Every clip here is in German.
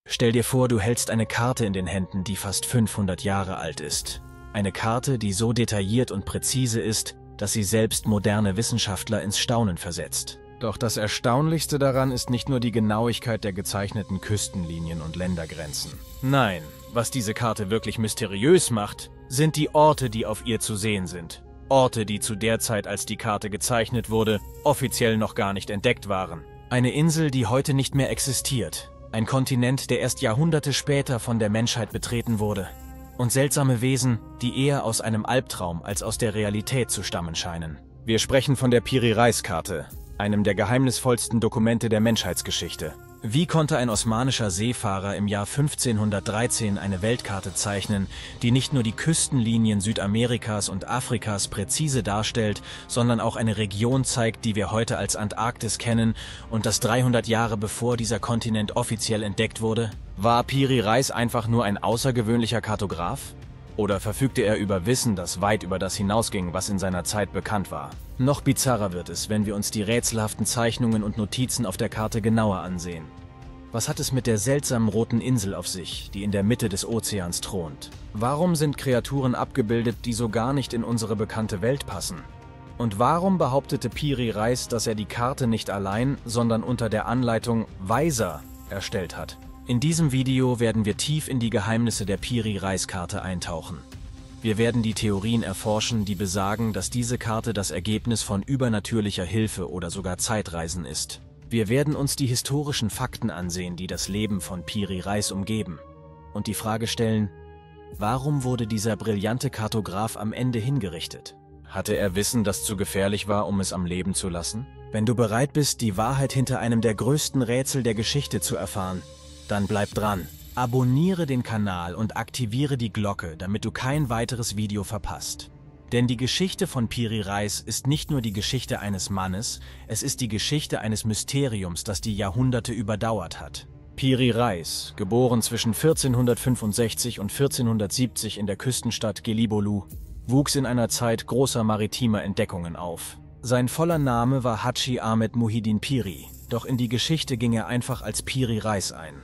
Stell dir vor, du hältst eine Karte in den Händen, die fast 500 Jahre alt ist. Eine Karte, die so detailliert und präzise ist, dass sie selbst moderne Wissenschaftler ins Staunen versetzt. Doch das Erstaunlichste daran ist nicht nur die Genauigkeit der gezeichneten Küstenlinien und Ländergrenzen. Nein, was diese Karte wirklich mysteriös macht, sind die Orte, die auf ihr zu sehen sind. Orte, die zu der Zeit, als die Karte gezeichnet wurde, offiziell noch gar nicht entdeckt waren. Eine Insel, die heute nicht mehr existiert. Ein Kontinent, der erst Jahrhunderte später von der Menschheit betreten wurde. Und seltsame Wesen, die eher aus einem Albtraum als aus der Realität zu stammen scheinen. Wir sprechen von der Piri-Reis-Karte, einem der geheimnisvollsten Dokumente der Menschheitsgeschichte. Wie konnte ein osmanischer Seefahrer im Jahr 1513 eine Weltkarte zeichnen, die nicht nur die Küstenlinien Südamerikas und Afrikas präzise darstellt, sondern auch eine Region zeigt, die wir heute als Antarktis kennen und das 300 Jahre bevor dieser Kontinent offiziell entdeckt wurde? War Piri Reis einfach nur ein außergewöhnlicher Kartograf? Oder verfügte er über Wissen, das weit über das hinausging, was in seiner Zeit bekannt war? Noch bizarrer wird es, wenn wir uns die rätselhaften Zeichnungen und Notizen auf der Karte genauer ansehen. Was hat es mit der seltsamen roten Insel auf sich, die in der Mitte des Ozeans thront? Warum sind Kreaturen abgebildet, die so gar nicht in unsere bekannte Welt passen? Und warum behauptete Piri Reis, dass er die Karte nicht allein, sondern unter der Anleitung Weiser erstellt hat? In diesem Video werden wir tief in die Geheimnisse der Piri-Reis-Karte eintauchen. Wir werden die Theorien erforschen, die besagen, dass diese Karte das Ergebnis von übernatürlicher Hilfe oder sogar Zeitreisen ist. Wir werden uns die historischen Fakten ansehen, die das Leben von Piri Reis umgeben. Und die Frage stellen, warum wurde dieser brillante Kartograf am Ende hingerichtet? Hatte er Wissen, das zu gefährlich war, um es am Leben zu lassen? Wenn du bereit bist, die Wahrheit hinter einem der größten Rätsel der Geschichte zu erfahren, dann bleib dran. Abonniere den Kanal und aktiviere die Glocke, damit du kein weiteres Video verpasst. Denn die Geschichte von Piri Reis ist nicht nur die Geschichte eines Mannes, es ist die Geschichte eines Mysteriums, das die Jahrhunderte überdauert hat. Piri Reis, geboren zwischen 1465 und 1470 in der Küstenstadt Gelibolu, wuchs in einer Zeit großer maritimer Entdeckungen auf. Sein voller Name war Hadschi Ahmed Muhyiddin Piri, doch in die Geschichte ging er einfach als Piri Reis ein.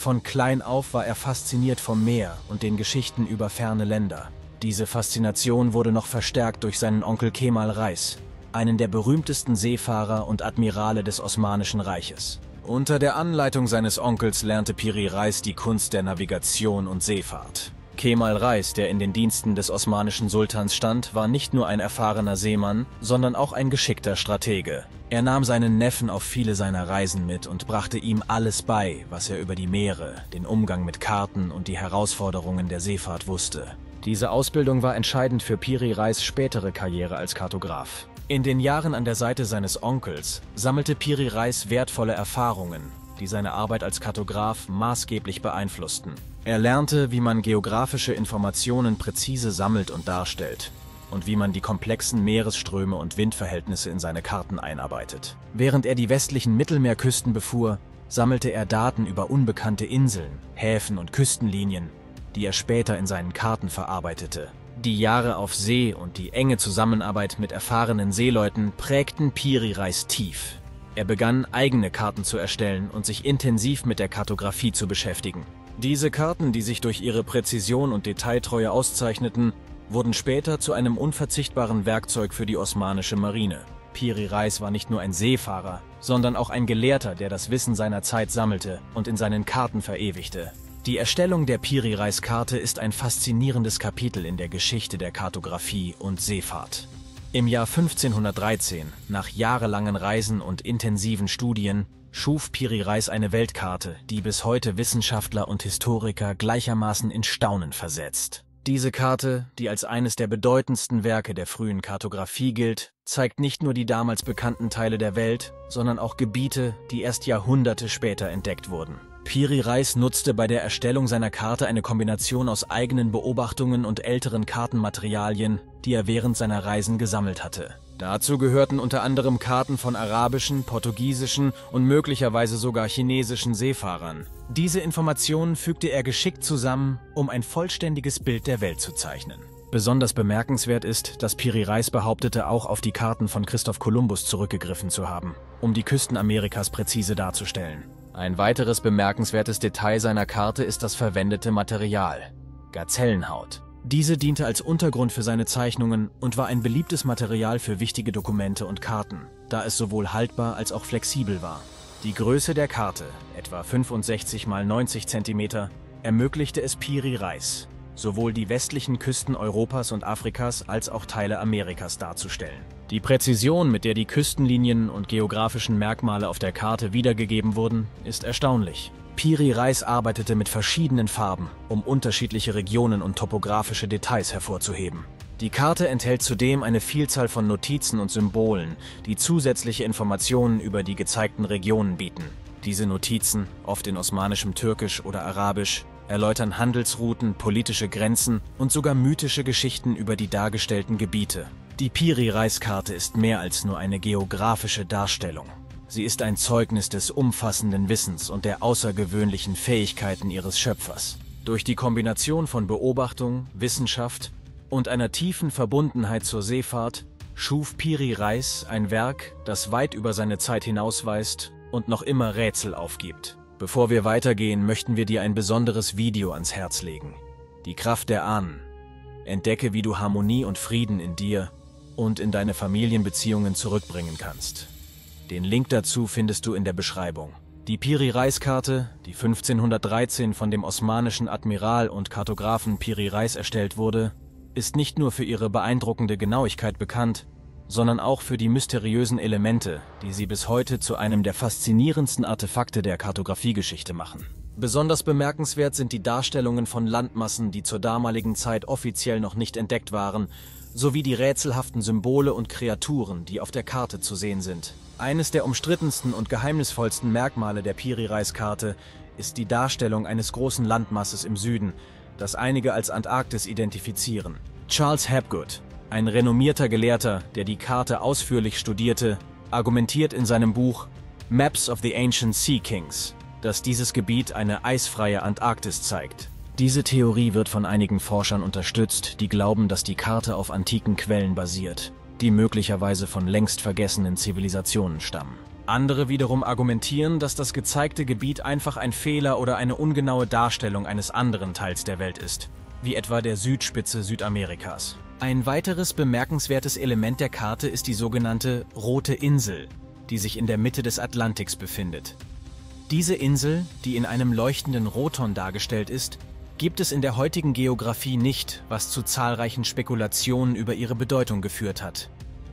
Von klein auf war er fasziniert vom Meer und den Geschichten über ferne Länder. Diese Faszination wurde noch verstärkt durch seinen Onkel Kemal Reis, einen der berühmtesten Seefahrer und Admirale des Osmanischen Reiches. Unter der Anleitung seines Onkels lernte Piri Reis die Kunst der Navigation und Seefahrt. Kemal Reis, der in den Diensten des osmanischen Sultans stand, war nicht nur ein erfahrener Seemann, sondern auch ein geschickter Stratege. Er nahm seinen Neffen auf viele seiner Reisen mit und brachte ihm alles bei, was er über die Meere, den Umgang mit Karten und die Herausforderungen der Seefahrt wusste. Diese Ausbildung war entscheidend für Piri Reis' spätere Karriere als Kartograf. In den Jahren an der Seite seines Onkels sammelte Piri Reis wertvolle Erfahrungen, die seine Arbeit als Kartograf maßgeblich beeinflussten. Er lernte, wie man geografische Informationen präzise sammelt und darstellt und wie man die komplexen Meeresströme und Windverhältnisse in seine Karten einarbeitet. Während er die westlichen Mittelmeerküsten befuhr, sammelte er Daten über unbekannte Inseln, Häfen und Küstenlinien, die er später in seinen Karten verarbeitete. Die Jahre auf See und die enge Zusammenarbeit mit erfahrenen Seeleuten prägten Piri Reis tief. Er begann, eigene Karten zu erstellen und sich intensiv mit der Kartografie zu beschäftigen. Diese Karten, die sich durch ihre Präzision und Detailtreue auszeichneten, wurden später zu einem unverzichtbaren Werkzeug für die osmanische Marine. Piri Reis war nicht nur ein Seefahrer, sondern auch ein Gelehrter, der das Wissen seiner Zeit sammelte und in seinen Karten verewigte. Die Erstellung der Piri Reis-Karte ist ein faszinierendes Kapitel in der Geschichte der Kartografie und Seefahrt. Im Jahr 1513, nach jahrelangen Reisen und intensiven Studien, schuf Piri Reis eine Weltkarte, die bis heute Wissenschaftler und Historiker gleichermaßen in Staunen versetzt. Diese Karte, die als eines der bedeutendsten Werke der frühen Kartografie gilt, zeigt nicht nur die damals bekannten Teile der Welt, sondern auch Gebiete, die erst Jahrhunderte später entdeckt wurden. Piri Reis nutzte bei der Erstellung seiner Karte eine Kombination aus eigenen Beobachtungen und älteren Kartenmaterialien, die er während seiner Reisen gesammelt hatte. Dazu gehörten unter anderem Karten von arabischen, portugiesischen und möglicherweise sogar chinesischen Seefahrern. Diese Informationen fügte er geschickt zusammen, um ein vollständiges Bild der Welt zu zeichnen. Besonders bemerkenswert ist, dass Piri Reis behauptete, auch auf die Karten von Christoph Kolumbus zurückgegriffen zu haben, um die Küsten Amerikas präzise darzustellen. Ein weiteres bemerkenswertes Detail seiner Karte ist das verwendete Material: Gazellenhaut. Diese diente als Untergrund für seine Zeichnungen und war ein beliebtes Material für wichtige Dokumente und Karten, da es sowohl haltbar als auch flexibel war. Die Größe der Karte, etwa 65 x 90 cm, ermöglichte es Piri Reis, sowohl die westlichen Küsten Europas und Afrikas als auch Teile Amerikas darzustellen. Die Präzision, mit der die Küstenlinien und geografischen Merkmale auf der Karte wiedergegeben wurden, ist erstaunlich. Piri Reis arbeitete mit verschiedenen Farben, um unterschiedliche Regionen und topografische Details hervorzuheben. Die Karte enthält zudem eine Vielzahl von Notizen und Symbolen, die zusätzliche Informationen über die gezeigten Regionen bieten. Diese Notizen, oft in osmanischem Türkisch oder Arabisch, erläutern Handelsrouten, politische Grenzen und sogar mythische Geschichten über die dargestellten Gebiete. Die Piri-Reis-Karte ist mehr als nur eine geografische Darstellung. Sie ist ein Zeugnis des umfassenden Wissens und der außergewöhnlichen Fähigkeiten ihres Schöpfers. Durch die Kombination von Beobachtung, Wissenschaft und einer tiefen Verbundenheit zur Seefahrt schuf Piri Reis ein Werk, das weit über seine Zeit hinausweist und noch immer Rätsel aufgibt. Bevor wir weitergehen, möchten wir dir ein besonderes Video ans Herz legen: Die Kraft der Ahnen. Entdecke, wie du Harmonie und Frieden in dir und in deine Familienbeziehungen zurückbringen kannst. Den Link dazu findest du in der Beschreibung. Die Piri-Reis-Karte, die 1513 von dem osmanischen Admiral und Kartografen Piri Reis erstellt wurde, ist nicht nur für ihre beeindruckende Genauigkeit bekannt, sondern auch für die mysteriösen Elemente, die sie bis heute zu einem der faszinierendsten Artefakte der Kartografiegeschichte machen. Besonders bemerkenswert sind die Darstellungen von Landmassen, die zur damaligen Zeit offiziell noch nicht entdeckt waren, sowie die rätselhaften Symbole und Kreaturen, die auf der Karte zu sehen sind. Eines der umstrittensten und geheimnisvollsten Merkmale der Piri-Reis-Karte ist die Darstellung eines großen Landmasses im Süden, das einige als Antarktis identifizieren. Charles Hapgood, ein renommierter Gelehrter, der die Karte ausführlich studierte, argumentiert in seinem Buch Maps of the Ancient Sea Kings, dass dieses Gebiet eine eisfreie Antarktis zeigt. Diese Theorie wird von einigen Forschern unterstützt, die glauben, dass die Karte auf antiken Quellen basiert, die möglicherweise von längst vergessenen Zivilisationen stammen. Andere wiederum argumentieren, dass das gezeigte Gebiet einfach ein Fehler oder eine ungenaue Darstellung eines anderen Teils der Welt ist, wie etwa der Südspitze Südamerikas. Ein weiteres bemerkenswertes Element der Karte ist die sogenannte Rote Insel, die sich in der Mitte des Atlantiks befindet. Diese Insel, die in einem leuchtenden Roton dargestellt ist, gibt es in der heutigen Geografie nicht, was zu zahlreichen Spekulationen über ihre Bedeutung geführt hat.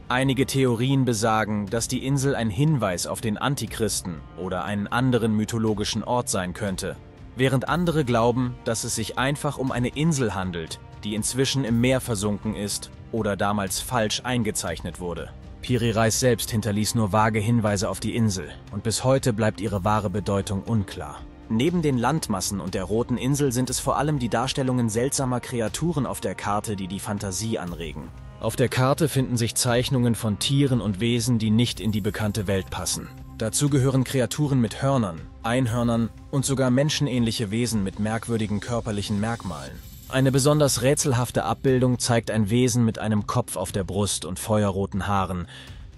Einige Theorien besagen, dass die Insel ein Hinweis auf den Antichristen oder einen anderen mythologischen Ort sein könnte, während andere glauben, dass es sich einfach um eine Insel handelt, die inzwischen im Meer versunken ist oder damals falsch eingezeichnet wurde. Piri Reis selbst hinterließ nur vage Hinweise auf die Insel und bis heute bleibt ihre wahre Bedeutung unklar. Neben den Landmassen und der Roten Insel sind es vor allem die Darstellungen seltsamer Kreaturen auf der Karte, die die Fantasie anregen. Auf der Karte finden sich Zeichnungen von Tieren und Wesen, die nicht in die bekannte Welt passen. Dazu gehören Kreaturen mit Hörnern, Einhörnern und sogar menschenähnliche Wesen mit merkwürdigen körperlichen Merkmalen. Eine besonders rätselhafte Abbildung zeigt ein Wesen mit einem Kopf auf der Brust und feuerroten Haaren,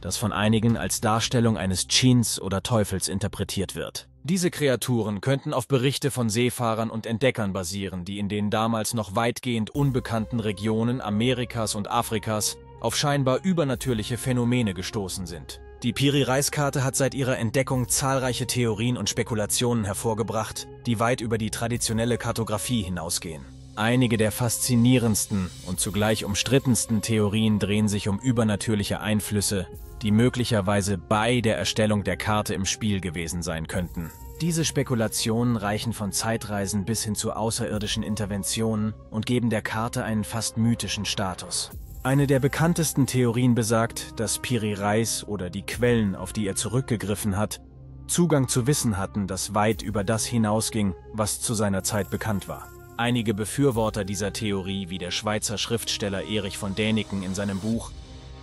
das von einigen als Darstellung eines Dschinns oder Teufels interpretiert wird. Diese Kreaturen könnten auf Berichte von Seefahrern und Entdeckern basieren, die in den damals noch weitgehend unbekannten Regionen Amerikas und Afrikas auf scheinbar übernatürliche Phänomene gestoßen sind. Die Piri-Reis-Karte hat seit ihrer Entdeckung zahlreiche Theorien und Spekulationen hervorgebracht, die weit über die traditionelle Kartografie hinausgehen. Einige der faszinierendsten und zugleich umstrittensten Theorien drehen sich um übernatürliche Einflüsse, die möglicherweise bei der Erstellung der Karte im Spiel gewesen sein könnten. Diese Spekulationen reichen von Zeitreisen bis hin zu außerirdischen Interventionen und geben der Karte einen fast mythischen Status. Eine der bekanntesten Theorien besagt, dass Piri Reis oder die Quellen, auf die er zurückgegriffen hat, Zugang zu Wissen hatten, das weit über das hinausging, was zu seiner Zeit bekannt war. Einige Befürworter dieser Theorie, wie der Schweizer Schriftsteller Erich von Däniken in seinem Buch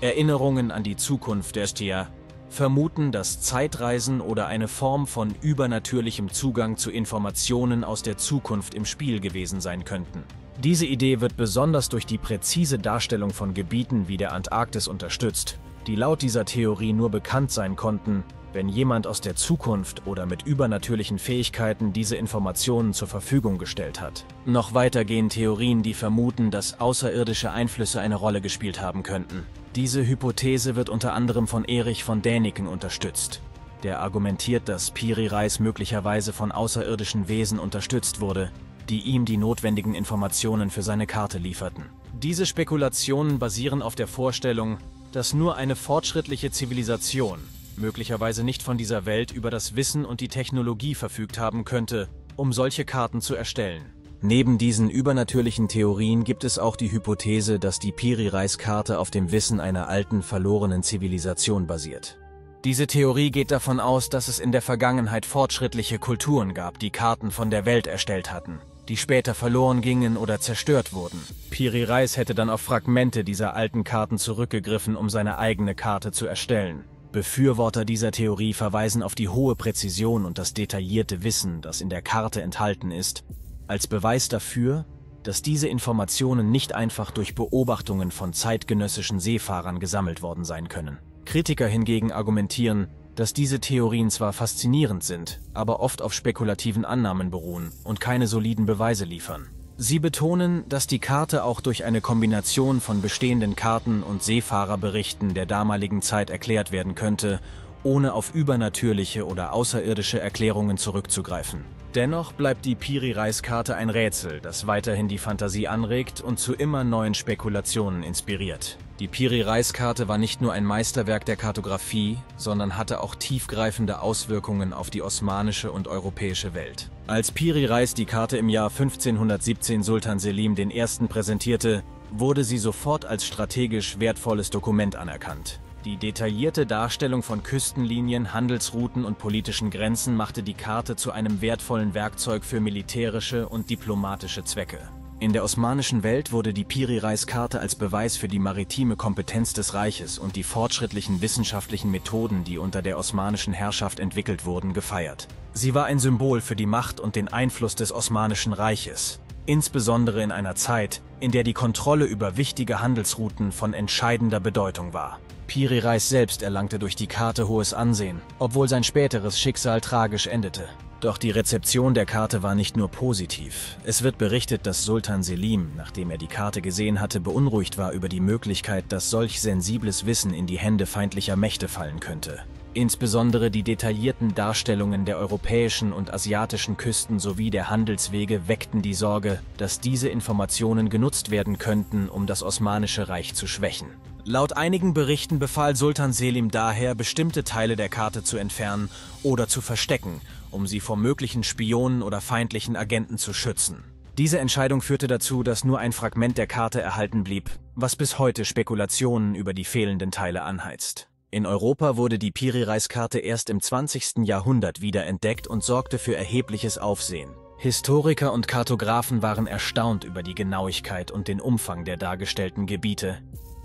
Erinnerungen an die Zukunft der Stia, vermuten, dass Zeitreisen oder eine Form von übernatürlichem Zugang zu Informationen aus der Zukunft im Spiel gewesen sein könnten. Diese Idee wird besonders durch die präzise Darstellung von Gebieten wie der Antarktis unterstützt, die laut dieser Theorie nur bekannt sein konnten, wenn jemand aus der Zukunft oder mit übernatürlichen Fähigkeiten diese Informationen zur Verfügung gestellt hat. Noch weiter gehen Theorien, die vermuten, dass außerirdische Einflüsse eine Rolle gespielt haben könnten. Diese Hypothese wird unter anderem von Erich von Däniken unterstützt. Der argumentiert, dass Piri Reis möglicherweise von außerirdischen Wesen unterstützt wurde, die ihm die notwendigen Informationen für seine Karte lieferten. Diese Spekulationen basieren auf der Vorstellung, dass nur eine fortschrittliche Zivilisation, möglicherweise nicht von dieser Welt, über das Wissen und die Technologie verfügt haben könnte, um solche Karten zu erstellen. Neben diesen übernatürlichen Theorien gibt es auch die Hypothese, dass die Piri Reis Karte auf dem Wissen einer alten, verlorenen Zivilisation basiert. Diese Theorie geht davon aus, dass es in der Vergangenheit fortschrittliche Kulturen gab, die Karten von der Welt erstellt hatten, die später verloren gingen oder zerstört wurden. Piri Reis hätte dann auf Fragmente dieser alten Karten zurückgegriffen, um seine eigene Karte zu erstellen. Befürworter dieser Theorie verweisen auf die hohe Präzision und das detaillierte Wissen, das in der Karte enthalten ist, als Beweis dafür, dass diese Informationen nicht einfach durch Beobachtungen von zeitgenössischen Seefahrern gesammelt worden sein können. Kritiker hingegen argumentieren, dass diese Theorien zwar faszinierend sind, aber oft auf spekulativen Annahmen beruhen und keine soliden Beweise liefern. Sie betonen, dass die Karte auch durch eine Kombination von bestehenden Karten und Seefahrerberichten der damaligen Zeit erklärt werden könnte, ohne auf übernatürliche oder außerirdische Erklärungen zurückzugreifen. Dennoch bleibt die Piri Reis Karte ein Rätsel, das weiterhin die Fantasie anregt und zu immer neuen Spekulationen inspiriert. Die Piri Reis Karte war nicht nur ein Meisterwerk der Kartographie, sondern hatte auch tiefgreifende Auswirkungen auf die osmanische und europäische Welt. Als Piri Reis die Karte im Jahr 1517 Sultan Selim I. präsentierte, wurde sie sofort als strategisch wertvolles Dokument anerkannt. Die detaillierte Darstellung von Küstenlinien, Handelsrouten und politischen Grenzen machte die Karte zu einem wertvollen Werkzeug für militärische und diplomatische Zwecke. In der osmanischen Welt wurde die Piri Reis Karte als Beweis für die maritime Kompetenz des Reiches und die fortschrittlichen wissenschaftlichen Methoden, die unter der osmanischen Herrschaft entwickelt wurden, gefeiert. Sie war ein Symbol für die Macht und den Einfluss des Osmanischen Reiches, insbesondere in einer Zeit, in der die Kontrolle über wichtige Handelsrouten von entscheidender Bedeutung war. Piri Reis selbst erlangte durch die Karte hohes Ansehen, obwohl sein späteres Schicksal tragisch endete. Doch die Rezeption der Karte war nicht nur positiv. Es wird berichtet, dass Sultan Selim, nachdem er die Karte gesehen hatte, beunruhigt war über die Möglichkeit, dass solch sensibles Wissen in die Hände feindlicher Mächte fallen könnte. Insbesondere die detaillierten Darstellungen der europäischen und asiatischen Küsten sowie der Handelswege weckten die Sorge, dass diese Informationen genutzt werden könnten, um das Osmanische Reich zu schwächen. Laut einigen Berichten befahl Sultan Selim daher, bestimmte Teile der Karte zu entfernen oder zu verstecken, um sie vor möglichen Spionen oder feindlichen Agenten zu schützen. Diese Entscheidung führte dazu, dass nur ein Fragment der Karte erhalten blieb, was bis heute Spekulationen über die fehlenden Teile anheizt. In Europa wurde die Piri Reis Karte erst im 20. Jahrhundert wiederentdeckt und sorgte für erhebliches Aufsehen. Historiker und Kartografen waren erstaunt über die Genauigkeit und den Umfang der dargestellten Gebiete,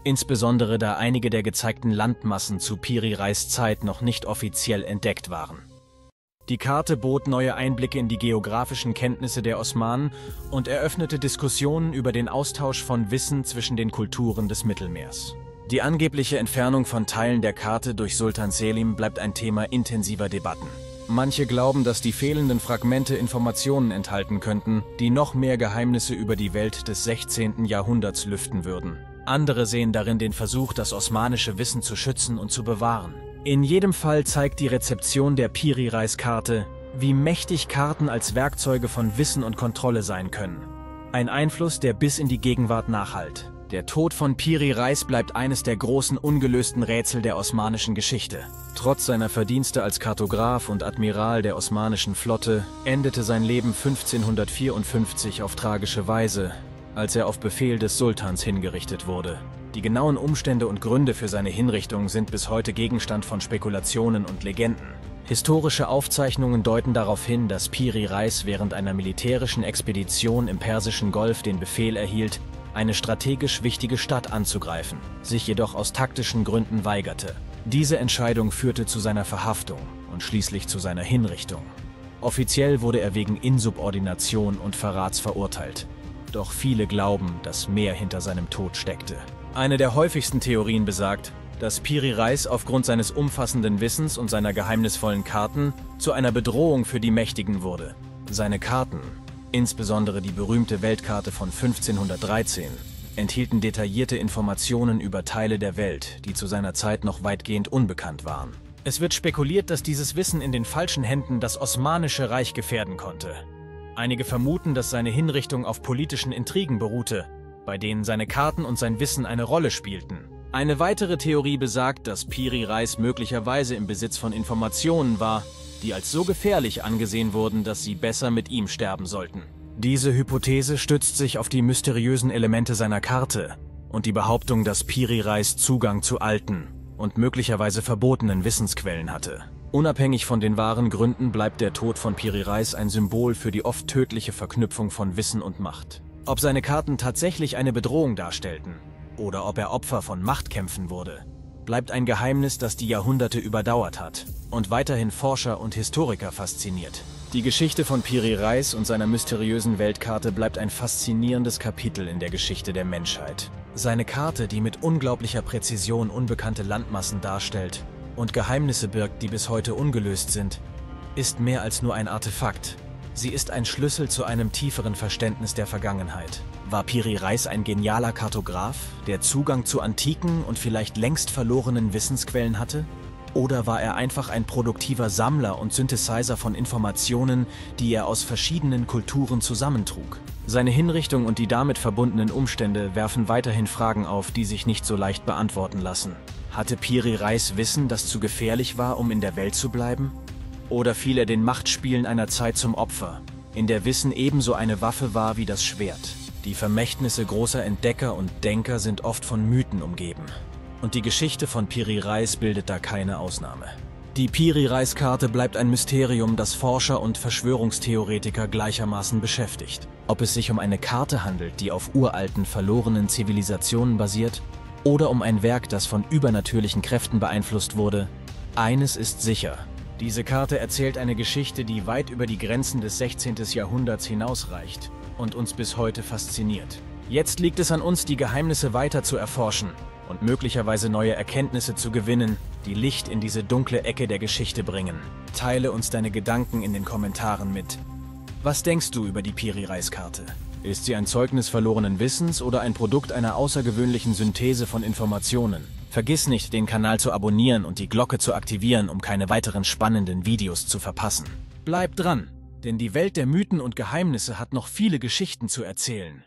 insbesondere da einige der gezeigten Landmassen zu Piri Reis Zeit noch nicht offiziell entdeckt waren. Die Karte bot neue Einblicke in die geografischen Kenntnisse der Osmanen und eröffnete Diskussionen über den Austausch von Wissen zwischen den Kulturen des Mittelmeers. Die angebliche Entfernung von Teilen der Karte durch Sultan Selim bleibt ein Thema intensiver Debatten. Manche glauben, dass die fehlenden Fragmente Informationen enthalten könnten, die noch mehr Geheimnisse über die Welt des 16. Jahrhunderts lüften würden. Andere sehen darin den Versuch, das osmanische Wissen zu schützen und zu bewahren. In jedem Fall zeigt die Rezeption der Piri Reis Karte, wie mächtig Karten als Werkzeuge von Wissen und Kontrolle sein können. Ein Einfluss, der bis in die Gegenwart nachhallt. Der Tod von Piri Reis bleibt eines der großen ungelösten Rätsel der osmanischen Geschichte. Trotz seiner Verdienste als Kartograf und Admiral der osmanischen Flotte endete sein Leben 1554 auf tragische Weise, als er auf Befehl des Sultans hingerichtet wurde. Die genauen Umstände und Gründe für seine Hinrichtung sind bis heute Gegenstand von Spekulationen und Legenden. Historische Aufzeichnungen deuten darauf hin, dass Piri Reis während einer militärischen Expedition im Persischen Golf den Befehl erhielt, eine strategisch wichtige Stadt anzugreifen, sich jedoch aus taktischen Gründen weigerte. Diese Entscheidung führte zu seiner Verhaftung und schließlich zu seiner Hinrichtung. Offiziell wurde er wegen Insubordination und Verrats verurteilt. Doch viele glauben, dass mehr hinter seinem Tod steckte. Eine der häufigsten Theorien besagt, dass Piri Reis aufgrund seines umfassenden Wissens und seiner geheimnisvollen Karten zu einer Bedrohung für die Mächtigen wurde. Seine Karten, insbesondere die berühmte Weltkarte von 1513, enthielten detaillierte Informationen über Teile der Welt, die zu seiner Zeit noch weitgehend unbekannt waren. Es wird spekuliert, dass dieses Wissen in den falschen Händen das Osmanische Reich gefährden konnte. Einige vermuten, dass seine Hinrichtung auf politischen Intrigen beruhte, bei denen seine Karten und sein Wissen eine Rolle spielten. Eine weitere Theorie besagt, dass Piri Reis möglicherweise im Besitz von Informationen war, die als so gefährlich angesehen wurden, dass sie besser mit ihm sterben sollten. Diese Hypothese stützt sich auf die mysteriösen Elemente seiner Karte und die Behauptung, dass Piri Reis Zugang zu alten und möglicherweise verbotenen Wissensquellen hatte. Unabhängig von den wahren Gründen bleibt der Tod von Piri Reis ein Symbol für die oft tödliche Verknüpfung von Wissen und Macht. Ob seine Karten tatsächlich eine Bedrohung darstellten oder ob er Opfer von Machtkämpfen wurde, bleibt ein Geheimnis, das die Jahrhunderte überdauert hat und weiterhin Forscher und Historiker fasziniert. Die Geschichte von Piri Reis und seiner mysteriösen Weltkarte bleibt ein faszinierendes Kapitel in der Geschichte der Menschheit. Seine Karte, die mit unglaublicher Präzision unbekannte Landmassen darstellt und Geheimnisse birgt, die bis heute ungelöst sind, ist mehr als nur ein Artefakt. Sie ist ein Schlüssel zu einem tieferen Verständnis der Vergangenheit. War Piri Reis ein genialer Kartograf, der Zugang zu antiken und vielleicht längst verlorenen Wissensquellen hatte? Oder war er einfach ein produktiver Sammler und Synthesizer von Informationen, die er aus verschiedenen Kulturen zusammentrug? Seine Hinrichtung und die damit verbundenen Umstände werfen weiterhin Fragen auf, die sich nicht so leicht beantworten lassen. Hatte Piri Reis Wissen, das zu gefährlich war, um in der Welt zu bleiben? Oder fiel er den Machtspielen einer Zeit zum Opfer, in der Wissen ebenso eine Waffe war wie das Schwert? Die Vermächtnisse großer Entdecker und Denker sind oft von Mythen umgeben. Und die Geschichte von Piri Reis bildet da keine Ausnahme. Die Piri Reis-Karte bleibt ein Mysterium, das Forscher und Verschwörungstheoretiker gleichermaßen beschäftigt. Ob es sich um eine Karte handelt, die auf uralten, verlorenen Zivilisationen basiert, oder um ein Werk, das von übernatürlichen Kräften beeinflusst wurde, eines ist sicher: Diese Karte erzählt eine Geschichte, die weit über die Grenzen des 16. Jahrhunderts hinausreicht und uns bis heute fasziniert. Jetzt liegt es an uns, die Geheimnisse weiter zu erforschen und möglicherweise neue Erkenntnisse zu gewinnen, die Licht in diese dunkle Ecke der Geschichte bringen. Teile uns deine Gedanken in den Kommentaren mit. Was denkst du über die Piri Reis-Karte? Ist sie ein Zeugnis verlorenen Wissens oder ein Produkt einer außergewöhnlichen Synthese von Informationen? Vergiss nicht, den Kanal zu abonnieren und die Glocke zu aktivieren, um keine weiteren spannenden Videos zu verpassen. Bleib dran, denn die Welt der Mythen und Geheimnisse hat noch viele Geschichten zu erzählen.